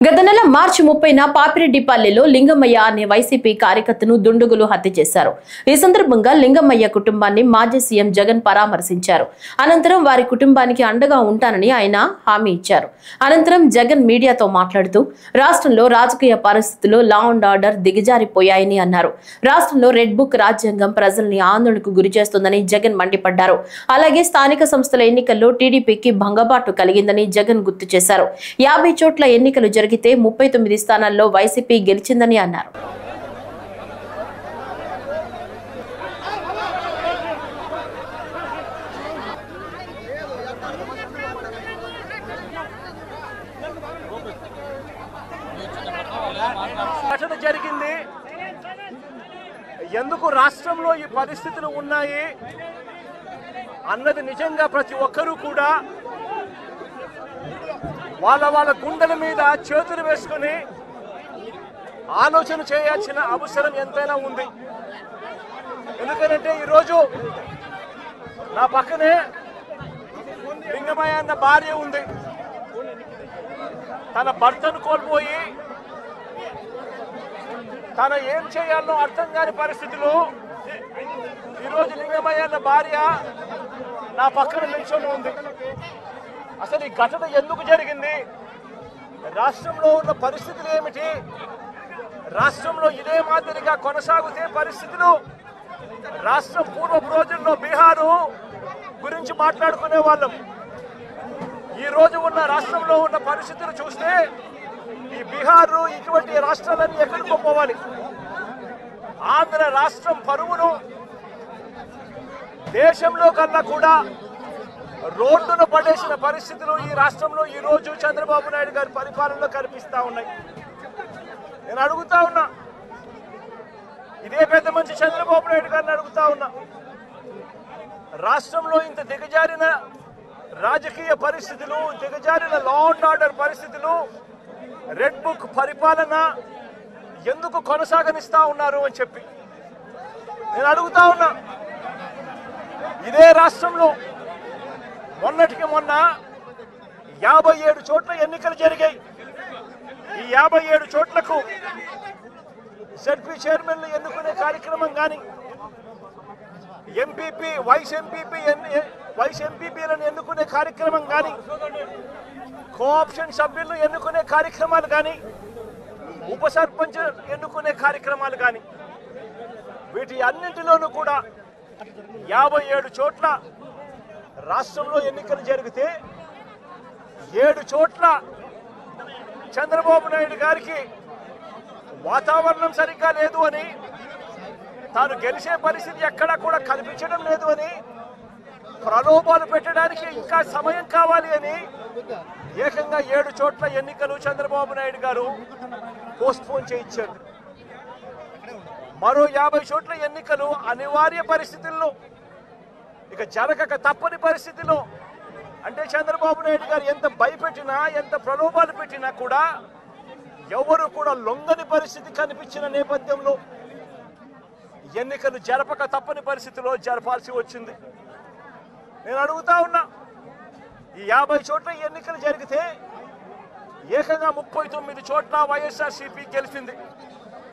గత నెల మార్చి 30న పాపిరెడ్డిపల్లిలో లింగమయ్య అనే వైసీపీ కార్యకర్తను దుండగులు హత్య చేశారు. ఈ సందర్భంగా లింగమయ్య కుటుంబాన్ని మాజీ సీఎం జగన్ పరామర్శించారు. అనంతరం వారి కుటుంబానికి అండగా ఉంటానని ఆయన హామీ ఇచ్చారు. అనంతరం జగన్ మీడియాతో మాట్లాడుతూ రాష్ట్రంలో రాజకీయ పరిస్థితులు లా అండ్ ఆర్డర్ దిగజారిపోయాయని అన్నారు. రాష్ట్రంలో రెడ్ బుక్ రాజ్యాంగం ప్రజల్ని ఆందోళనకు గురిచేస్తుందని జగన్ మండిపడ్డారు. అలాగే స్థానిక సంస్థల ఎన్నికల్లో టీడీపీకి భంగపాటు కలిగిందని జగన్ గుర్తు చేశారు. 50 చోట్ల ఎన్నికలు జరిగితే 39 స్థానాల్లో వైసీపీ గెలిచిందని అన్నారు. జరిగింది ఎందుకు రాష్ట్రంలో ఈ పరిస్థితులు ఉన్నాయి అన్నది నిజంగా ప్రతి ఒక్కరూ కూడా వాళ్ళ గుండెల మీద చేతులు వేసుకుని ఆలోచన చేయాల్సిన అవసరం ఎంతైనా ఉంది. ఎందుకంటే ఈరోజు నా పక్కనే లింగమయ్య అన్న భార్య ఉంది. తన భర్తను కోల్పోయి తన ఏం చేయాలో అర్థం కాని పరిస్థితిలో ఈరోజు లింగమయ్య అన్న భార్య నా పక్కన నిల్చొని ఉంది. అసలు ఈ ఘటన ఎందుకు జరిగింది, రాష్ట్రంలో ఉన్న పరిస్థితులు ఏమిటి, రాష్ట్రంలో ఇదే మాదిరిగా కొనసాగితే పరిస్థితులు రాష్ట్రం పూర్వపు రోజుల్లో బీహారు గురించి మాట్లాడుకునే వాళ్ళం. ఈ రోజు ఉన్న రాష్ట్రంలో ఉన్న పరిస్థితులు చూస్తే ఈ బీహారు ఇటువంటి రాష్ట్రాలన్నీ ఎక్కడికో పోవాలి. ఆంధ్ర రాష్ట్రం పరువును దేశంలో కన్నా కూడా రోడ్డును పడేసిన పరిస్థితులు ఈ రాష్ట్రంలో ఈ రోజు చంద్రబాబు నాయుడు గారి పరిపాలనలో కనిపిస్తా ఉన్నాయి. నేను అడుగుతా ఉన్నా, ఇదే పెద్ద మనిషి చంద్రబాబు నాయుడు గారిని అడుగుతా ఉన్నా, రాష్ట్రంలో ఇంత దిగజారిన రాజకీయ పరిస్థితులు, దిగజారిన లా అండ్ ఆర్డర్ పరిస్థితులు, రెడ్ బుక్ పరిపాలన ఎందుకు కొనసాగనిస్తా ఉన్నారు అని చెప్పి నేను అడుగుతా ఉన్నా. ఇదే రాష్ట్రంలో మొన్నటికి మొన్న 57 చోట్ల ఎన్నికలు జరిగాయి. ఈ 57 చోట్లకు జడ్పీ చైర్మన్లు ఎన్నుకునే కార్యక్రమం కానీ, ఎంపీపీ వైస్ ఎంపీపీలను ఎన్నుకునే కార్యక్రమం కానీ, కోఆప్షన్ సభ్యులను ఎన్నుకునే కార్యక్రమాలు కానీ, ఉప సర్పంచ్ ఎన్నుకునే కార్యక్రమాలు కానీ, వీటి అన్నింటిలోనూ కూడా 57 చోట్ల రాష్ట్రంలో ఎన్నికలు జరిగితే 7 చోట్ల చంద్రబాబు నాయుడు గారికి వాతావరణం సరిగ్గా లేదు అని, తాను గెలిచే పరిస్థితి ఎక్కడా కూడా కనిపించడం లేదు అని, ప్రలోభాలు పెట్టడానికి ఇంకా సమయం కావాలి అని ఏకంగా 7 చోట్ల ఎన్నికలు చంద్రబాబు నాయుడు గారు పోస్ట్పోన్ చేయించారు. మరో 50 చోట్ల ఎన్నికలు అనివార్య పరిస్థితుల్లో, ఇక జరగక తప్పని పరిస్థితిలో, అంటే చంద్రబాబు నాయుడు గారు ఎంత భయపెట్టినా ఎంత ప్రలోభాలు పెట్టినా కూడా ఎవరు కూడా లొంగని పరిస్థితి కనిపించిన నేపథ్యంలో ఎన్నికలు జరపక తప్పని పరిస్థితిలో జరపాల్సి వచ్చింది. నేను అడుగుతా ఉన్నా, ఈ 50 చోట్ల ఎన్నికలు జరిగితే ఏకంగా 39 చోట్ల వైఎస్ఆర్సీపీ గెలిచింది.